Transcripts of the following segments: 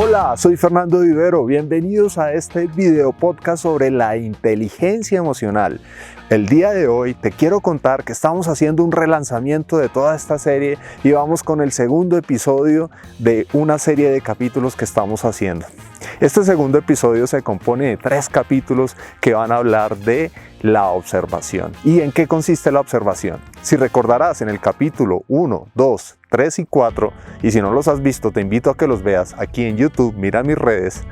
Hola, soy Fernando Vivero, bienvenidos a este video podcast sobre la inteligencia emocional. El día de hoy te quiero contar que estamos haciendo un relanzamiento de toda esta serie y vamos con el segundo episodio de una serie de capítulos que estamos haciendo. Este segundo episodio se compone de 3 capítulos que van a hablar de la observación. ¿Y en qué consiste la observación? Si recordarás en el capítulo 1, 2, 3 y 4, y si no los has visto te invito a que los veas aquí en YouTube, mira mis redes,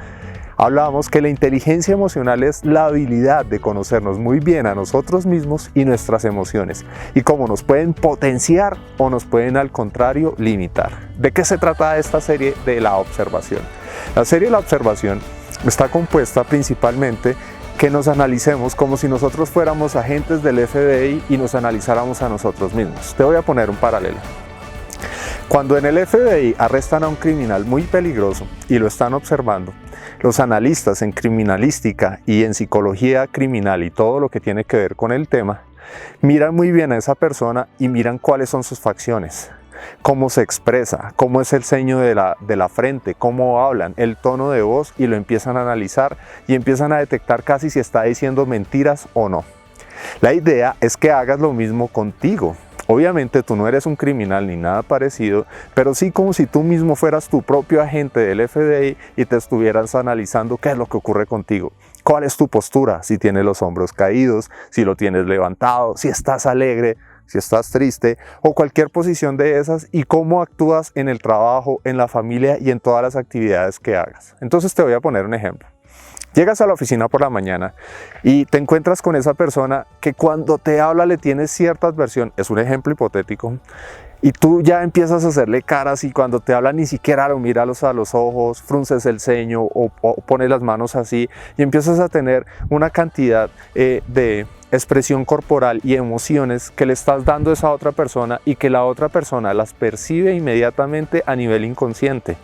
hablábamos que la inteligencia emocional es la habilidad de conocernos muy bien a nosotros mismos y nuestras emociones, y cómo nos pueden potenciar o nos pueden al contrario limitar. ¿De qué se trata esta serie de la observación? La serie de la observación está compuesta principalmente que nos analicemos como si nosotros fuéramos agentes del FBI y nos analizáramos a nosotros mismos. Te voy a poner un paralelo. Cuando en el FBI arrestan a un criminal muy peligroso y lo están observando, los analistas en criminalística y en psicología criminal y todo lo que tiene que ver con el tema, miran muy bien a esa persona y miran cuáles son sus facciones, cómo se expresa, cómo es el ceño de la frente, cómo hablan, el tono de voz, y lo empiezan a analizar y empiezan a detectar casi si está diciendo mentiras o no. La idea es que hagas lo mismo contigo. Obviamente tú no eres un criminal ni nada parecido, pero sí como si tú mismo fueras tu propio agente del FBI y te estuvieras analizando qué es lo que ocurre contigo. ¿Cuál es tu postura? Si tienes los hombros caídos, si lo tienes levantado, si estás alegre, si estás triste o cualquier posición de esas, y cómo actúas en el trabajo, en la familia y en todas las actividades que hagas. Entonces te voy a poner un ejemplo. Llegas a la oficina por la mañana y te encuentras con esa persona que cuando te habla le tienes cierta adversión, es un ejemplo hipotético, y tú ya empiezas a hacerle caras y cuando te habla ni siquiera lo miras a los ojos, frunces el ceño o pones las manos así y empiezas a tener una cantidad de expresión corporal y emociones que le estás dando a esa otra persona y que la otra persona las percibe inmediatamente a nivel inconsciente.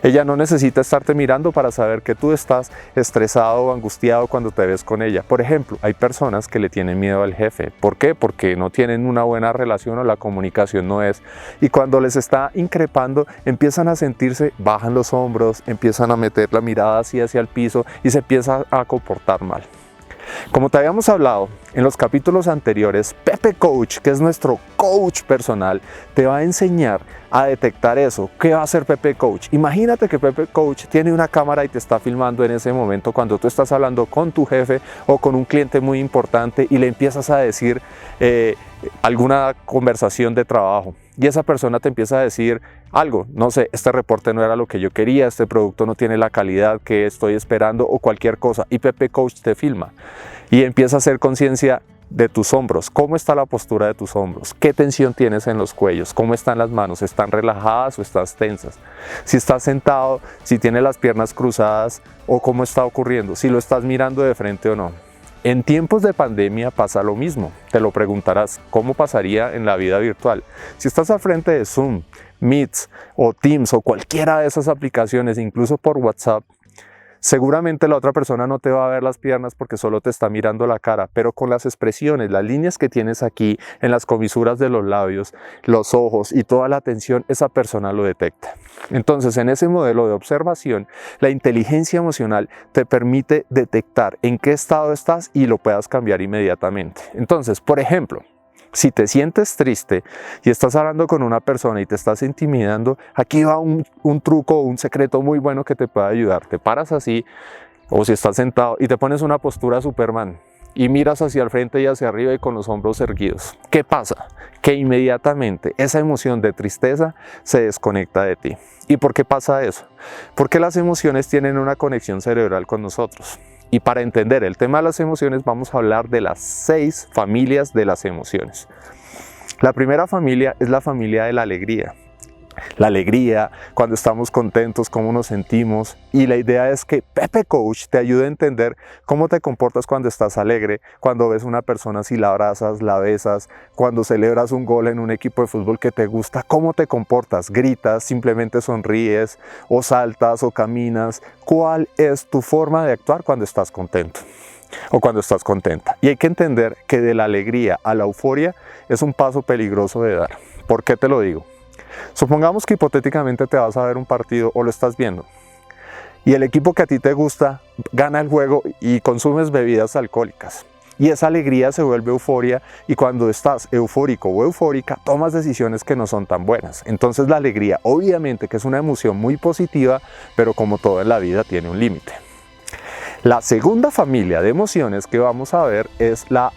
Ella no necesita estarte mirando para saber que tú estás estresado o angustiado cuando te ves con ella. Por ejemplo, hay personas que le tienen miedo al jefe. ¿Por qué? Porque no tienen una buena relación o la comunicación no es. Y cuando les está increpando, empiezan a sentirse, bajan los hombros, empiezan a meter la mirada así hacia el piso y se empieza a comportar mal. Como te habíamos hablado en los capítulos anteriores, Pepe Coach, que es nuestro coach personal, te va a enseñar a detectar eso. ¿Qué va a hacer Pepe Coach? Imagínate que Pepe Coach tiene una cámara y te está filmando en ese momento cuando tú estás hablando con tu jefe o con un cliente muy importante y le empiezas a decir alguna conversación de trabajo. Y esa persona te empieza a decir algo, no sé, este reporte no era lo que yo quería, este producto no tiene la calidad que estoy esperando o cualquier cosa. Y Pepe Coach te filma y empieza a hacer conciencia de tus hombros. ¿Cómo está la postura de tus hombros? ¿Qué tensión tienes en los cuellos? ¿Cómo están las manos? ¿Están relajadas o estás tensas? Si estás sentado, si tienes las piernas cruzadas o cómo está ocurriendo, si lo estás mirando de frente o no. En tiempos de pandemia pasa lo mismo. Te lo preguntarás, ¿cómo pasaría en la vida virtual? Si estás al frente de Zoom, Meet o Teams o cualquiera de esas aplicaciones, incluso por WhatsApp, seguramente la otra persona no te va a ver las piernas porque solo te está mirando la cara, pero con las expresiones, las líneas que tienes aquí en las comisuras de los labios, los ojos y toda la tensión, esa persona lo detecta. Entonces, en ese modelo de observación, la inteligencia emocional te permite detectar en qué estado estás y lo puedas cambiar inmediatamente. Entonces, por ejemplo, si te sientes triste y estás hablando con una persona y te estás intimidando, aquí va un truco, un secreto muy bueno que te puede ayudar. Te paras así, o si estás sentado y te pones una postura Superman y miras hacia el frente y hacia arriba y con los hombros erguidos. ¿Qué pasa? Que inmediatamente esa emoción de tristeza se desconecta de ti. ¿Y por qué pasa eso? Porque las emociones tienen una conexión cerebral con nosotros. Y para entender el tema de las emociones vamos a hablar de las 6 familias de las emociones. La primera familia es la familia de la alegría. La alegría, cuando estamos contentos, cómo nos sentimos. Y la idea es que Pepe Coach te ayude a entender cómo te comportas cuando estás alegre, cuando ves a una persona si la abrazas, la besas, cuando celebras un gol en un equipo de fútbol que te gusta, cómo te comportas, gritas, simplemente sonríes, o saltas, o caminas. ¿Cuál es tu forma de actuar cuando estás contento o cuando estás contenta? Y hay que entender que de la alegría a la euforia es un paso peligroso de dar. ¿Por qué te lo digo? Supongamos que hipotéticamente te vas a ver un partido o lo estás viendo. y el equipo que a ti te gusta gana el juego y consumes bebidas alcohólicas. Y esa alegría se vuelve euforia y cuando estás eufórico o eufórica tomas decisiones que no son tan buenas. Entonces la alegría obviamente que es una emoción muy positiva, pero como todo en la vida tiene un límite. La segunda familia de emociones que vamos a ver es la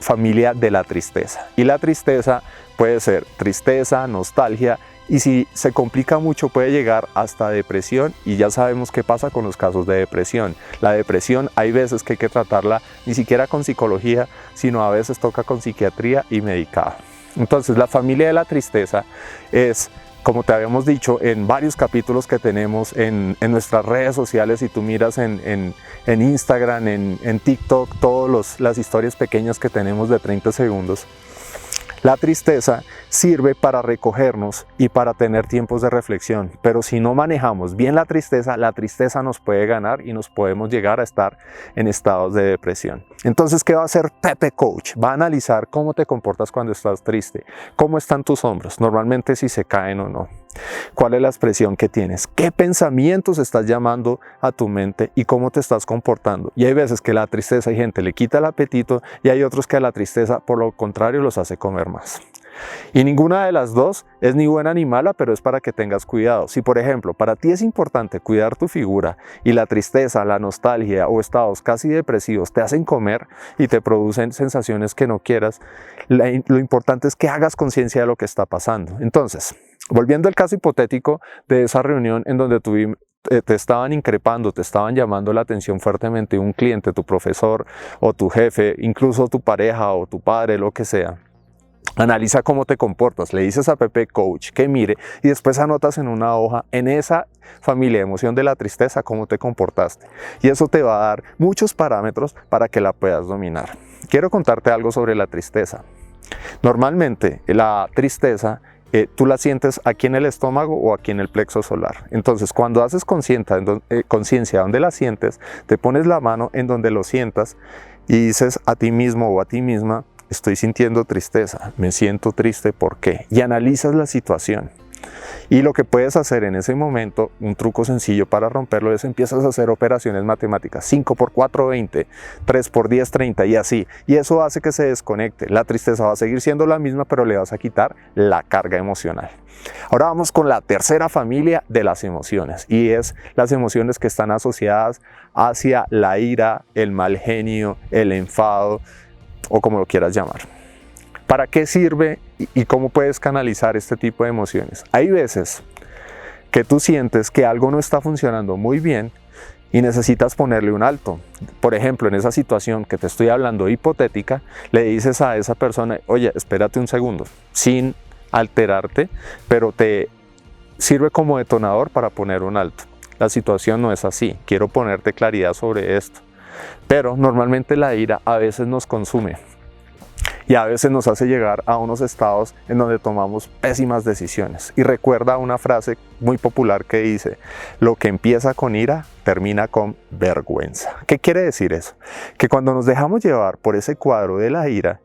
familia de la tristeza. Y la tristeza puede ser tristeza, nostalgia, y si se complica mucho puede llegar hasta depresión, y ya sabemos qué pasa con los casos de depresión. La depresión hay veces que hay que tratarla ni siquiera con psicología, sino a veces toca con psiquiatría y medicada. Entonces la familia de la tristeza es, como te habíamos dicho en varios capítulos que tenemos en nuestras redes sociales, si tú miras en Instagram, en TikTok, todas las historias pequeñas que tenemos de 30 segundos, la tristeza sirve para recogernos y para tener tiempos de reflexión, pero si no manejamos bien la tristeza nos puede ganar y nos podemos llegar a estar en estados de depresión. Entonces, ¿qué va a hacer Pepe Coach? Va a analizar cómo te comportas cuando estás triste, cómo están tus hombros, normalmente si se caen o no, cuál es la expresión que tienes, qué pensamientos estás llamando a tu mente y cómo te estás comportando. Y hay veces que la tristeza, hay gente le quita el apetito y hay otros que a la tristeza por lo contrario los hace comer más. Y ninguna de las dos es ni buena ni mala, pero es para que tengas cuidado. Si por ejemplo para ti es importante cuidar tu figura y la tristeza, la nostalgia o estados casi depresivos te hacen comer y te producen sensaciones que no quieras, lo importante es que hagas conciencia de lo que está pasando. Entonces, volviendo al caso hipotético de esa reunión en donde te estaban increpando, te estaban llamando la atención fuertemente un cliente, tu profesor o tu jefe, incluso tu pareja o tu padre, lo que sea. Analiza cómo te comportas, le dices a Pepe Coach que mire y después anotas en una hoja en esa familia de emoción de la tristeza cómo te comportaste. Y eso te va a dar muchos parámetros para que la puedas dominar. Quiero contarte algo sobre la tristeza. Normalmente la tristeza tú la sientes aquí en el estómago o aquí en el plexo solar. Entonces cuando haces conciencia donde la sientes, te pones la mano en donde lo sientas y dices a ti mismo o a ti misma: estoy sintiendo tristeza, me siento triste, ¿por qué? Y analizas la situación. Y lo que puedes hacer en ese momento, un truco sencillo para romperlo, es empiezas a hacer operaciones matemáticas, 5 por 4, 20, 3 por 10, 30 y así. Y eso hace que se desconecte. La tristeza va a seguir siendo la misma, pero le vas a quitar la carga emocional. Ahora vamos con la tercera familia de las emociones, y es las emociones que están asociadas hacia la ira, el mal genio, el enfado, o como lo quieras llamar. ¿Para qué sirve y cómo puedes canalizar este tipo de emociones? Hay veces que tú sientes que algo no está funcionando muy bien y necesitas ponerle un alto. Por ejemplo, en esa situación que te estoy hablando hipotética, le dices a esa persona: oye, espérate un segundo, sin alterarte, pero te sirve como detonador para poner un alto. La situación no es así, quiero ponerte claridad sobre esto. Pero normalmente la ira a veces nos consume y a veces nos hace llegar a unos estados en donde tomamos pésimas decisiones. Y recuerda una frase muy popular que dice: lo que empieza con ira termina con vergüenza. ¿Qué quiere decir eso? Que cuando nos dejamos llevar por ese cuadro de la ira,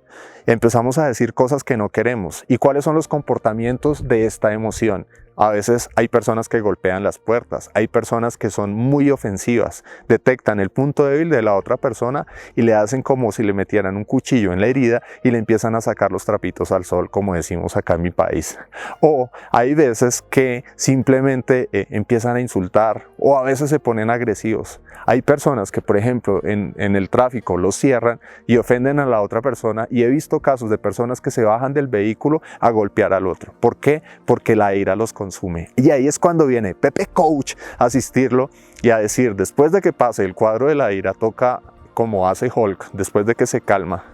empezamos a decir cosas que no queremos. ¿Y cuáles son los comportamientos de esta emoción? A veces hay personas que golpean las puertas, hay personas que son muy ofensivas, detectan el punto débil de la otra persona y le hacen como si le metieran un cuchillo en la herida y le empiezan a sacar los trapitos al sol, como decimos acá en mi país. O hay veces que simplemente empiezan a insultar, o a veces se ponen agresivos. Hay personas que, por ejemplo, en el tráfico los cierran y ofenden a la otra persona, y he visto casos de personas que se bajan del vehículo a golpear al otro. ¿Por qué? Porque la ira los consume. Y ahí es cuando viene Pepe Coach a asistirlo y a decir: después de que pase el cuadro de la ira, toca, como hace Hulk, después de que se calma,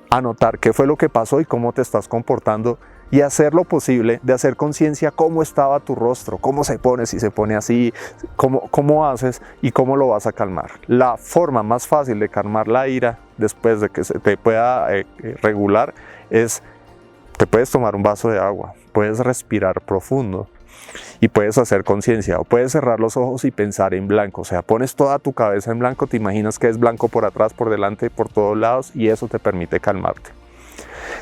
anotar qué fue lo que pasó y cómo te estás comportando, y hacer lo posible de hacer conciencia cómo estaba tu rostro, cómo se pone, si se pone así, cómo haces y cómo lo vas a calmar. La forma más fácil de calmar la ira después de que se te pueda regular es: te puedes tomar un vaso de agua, puedes respirar profundo y puedes hacer conciencia, o puedes cerrar los ojos y pensar en blanco. O sea, pones toda tu cabeza en blanco, te imaginas que es blanco por atrás, por delante, por todos lados, y eso te permite calmarte.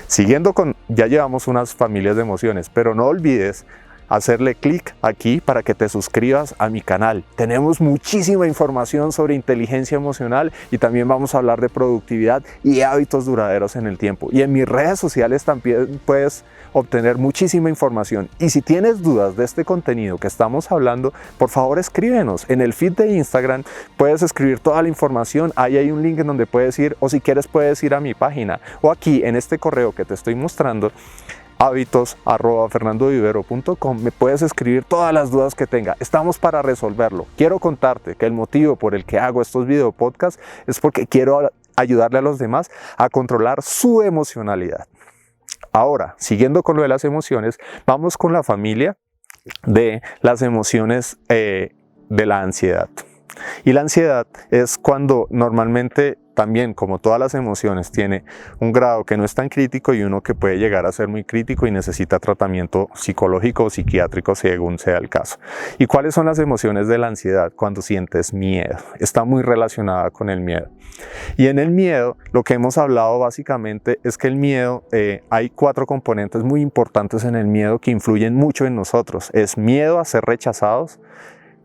Siguiendo ya llevamos unas familias de emociones, pero no olvides hacerle clic aquí para que te suscribas a mi canal. Tenemos muchísima información sobre inteligencia emocional y también vamos a hablar de productividad y hábitos duraderos en el tiempo. Y en mis redes sociales también puedes obtener muchísima información. Y si tienes dudas de este contenido que estamos hablando, por favor escríbenos. En el feed de Instagram puedes escribir toda la información. Ahí hay un link en donde puedes ir, o si quieres puedes ir a mi página, o aquí en este correo que te estoy mostrando, hábitos@fernandovivero.com, me puedes escribir todas las dudas que tenga. Estamos para resolverlo. Quiero contarte que el motivo por el que hago estos video podcasts es porque quiero ayudarle a los demás a controlar su emocionalidad. Ahora, siguiendo con lo de las emociones, vamos con la familia de las emociones de la ansiedad. Y la ansiedad es cuando normalmente también, como todas las emociones, tiene un grado que no es tan crítico y uno que puede llegar a ser muy crítico y necesita tratamiento psicológico o psiquiátrico según sea el caso. ¿Y cuáles son las emociones de la ansiedad? Cuando sientes miedo. Está muy relacionada con el miedo. Y en el miedo, lo que hemos hablado básicamente es que el miedo, hay 4 componentes muy importantes en el miedo que influyen mucho en nosotros. Es miedo a ser rechazados.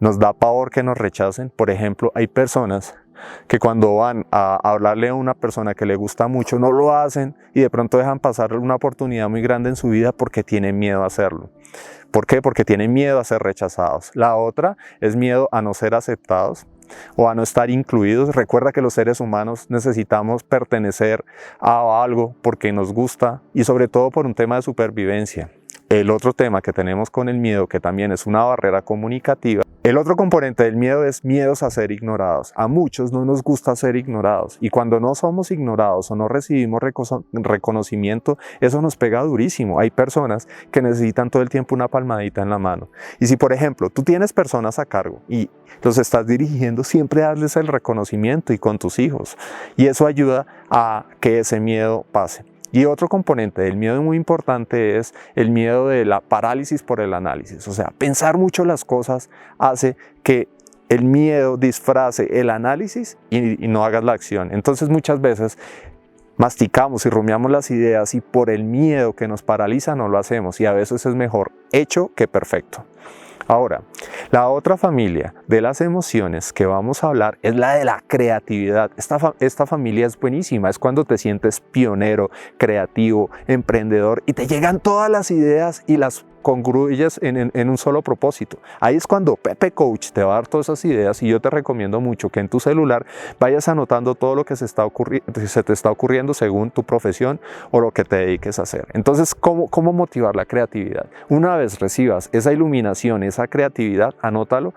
Nos da pavor que nos rechacen. Por ejemplo, hay personas que cuando van a hablarle a una persona que le gusta mucho no lo hacen y de pronto dejan pasar una oportunidad muy grande en su vida porque tienen miedo a hacerlo. ¿Por qué? Porque tienen miedo a ser rechazados. La otra es miedo a no ser aceptados o a no estar incluidos. Recuerda que los seres humanos necesitamos pertenecer a algo porque nos gusta y sobre todo por un tema de supervivencia. El otro tema que tenemos con el miedo, que también es una barrera comunicativa, el otro componente del miedo es miedos a ser ignorados. A muchos no nos gusta ser ignorados y cuando no somos ignorados o no recibimos reconocimiento, eso nos pega durísimo. Hay personas que necesitan todo el tiempo una palmadita en la mano. Y si, por ejemplo, tú tienes personas a cargo y los estás dirigiendo, siempre hazles el reconocimiento y con tus hijos. Y eso ayuda a que ese miedo pase. Y otro componente del miedo muy importante es el miedo de la parálisis por el análisis. O sea, pensar mucho las cosas hace que el miedo disfrace el análisis y no hagas la acción. Entonces muchas veces masticamos y rumiamos las ideas y por el miedo que nos paraliza no lo hacemos y a veces es mejor hecho que perfecto. Ahora, la otra familia de las emociones que vamos a hablar es la de la creatividad. Esta familia es buenísima, es cuando te sientes pionero, creativo, emprendedor y te llegan todas las ideas y las congruyes en un solo propósito. Ahí es cuando Pepe Coach te va a dar todas esas ideas y yo te recomiendo mucho que en tu celular vayas anotando todo lo que se te está ocurriendo según tu profesión o lo que te dediques a hacer. Entonces, ¿cómo motivar la creatividad? Una vez recibas esa iluminación, esa creatividad, anótalo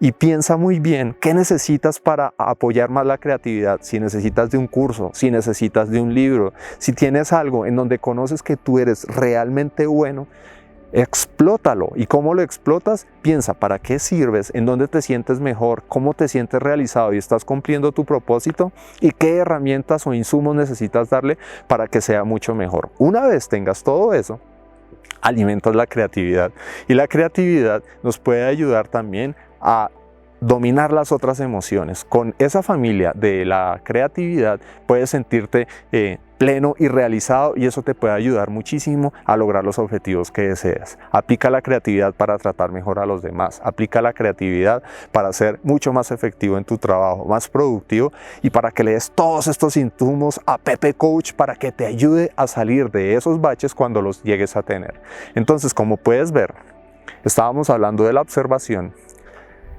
y piensa muy bien qué necesitas para apoyar más la creatividad. Si necesitas de un curso, si necesitas de un libro, si tienes algo en donde conoces que tú eres realmente bueno, explótalo. ¿Y cómo lo explotas? Piensa para qué sirves, en dónde te sientes mejor, cómo te sientes realizado y estás cumpliendo tu propósito y qué herramientas o insumos necesitas darle para que sea mucho mejor. Una vez tengas todo eso, alimentas la creatividad y la creatividad nos puede ayudar también a dominar las otras emociones. Con esa familia de la creatividad puedes sentirte pleno y realizado y eso te puede ayudar muchísimo a lograr los objetivos que deseas. Aplica la creatividad para tratar mejor a los demás. Aplica la creatividad para ser mucho más efectivo en tu trabajo, más productivo y para que le des todos estos insumos a Pepe Coach para que te ayude a salir de esos baches cuando los llegues a tener. Entonces, como puedes ver, estábamos hablando de la observación.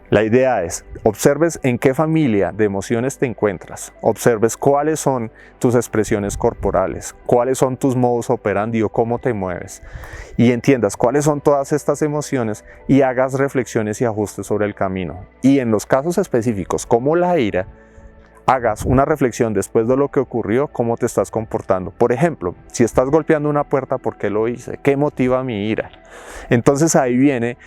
La idea es, observes en qué familia de emociones te encuentras, observes cuáles son tus expresiones corporales, cuáles son tus modus operandi o cómo te mueves y entiendas cuáles son todas estas emociones y hagas reflexiones y ajustes sobre el camino. Y en los casos específicos como la ira, hagas una reflexión después de lo que ocurrió, cómo te estás comportando. Por ejemplo, si estás golpeando una puerta, ¿por qué lo hice? ¿Qué motiva mi ira? Entonces ahí viene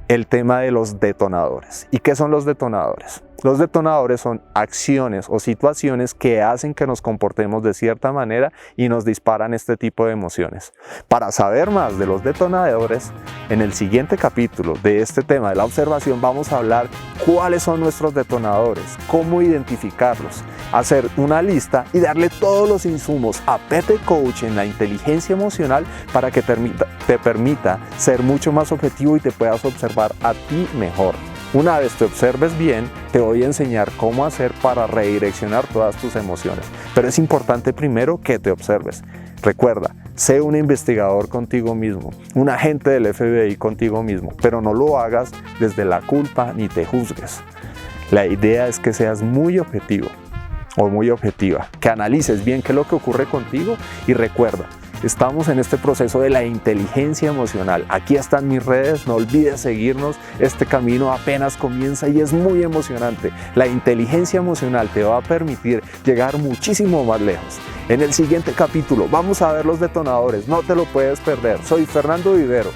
el tema de los detonadores. ¿Y qué son los detonadores? Los detonadores son acciones o situaciones que hacen que nos comportemos de cierta manera y nos disparan este tipo de emociones. Para saber más de los detonadores, en el siguiente capítulo de este tema de la observación vamos a hablar cuáles son nuestros detonadores, cómo identificarlos, hacer una lista y darle todos los insumos a PT Coach en la inteligencia emocional para que te permita ser mucho más objetivo y te puedas observar a ti mejor. Una vez te observes bien, te voy a enseñar cómo hacer para redireccionar todas tus emociones. Pero es importante primero que te observes. Recuerda, sé un investigador contigo mismo, un agente del FBI contigo mismo, pero no lo hagas desde la culpa ni te juzgues. La idea es que seas muy objetivo o muy objetiva, que analices bien qué es lo que ocurre contigo y recuerda, estamos en este proceso de la inteligencia emocional. Aquí están mis redes, no olvides seguirnos. Este camino apenas comienza y es muy emocionante. La inteligencia emocional te va a permitir llegar muchísimo más lejos. En el siguiente capítulo vamos a ver los detonadores, no te lo puedes perder. Soy Fernando Vivero.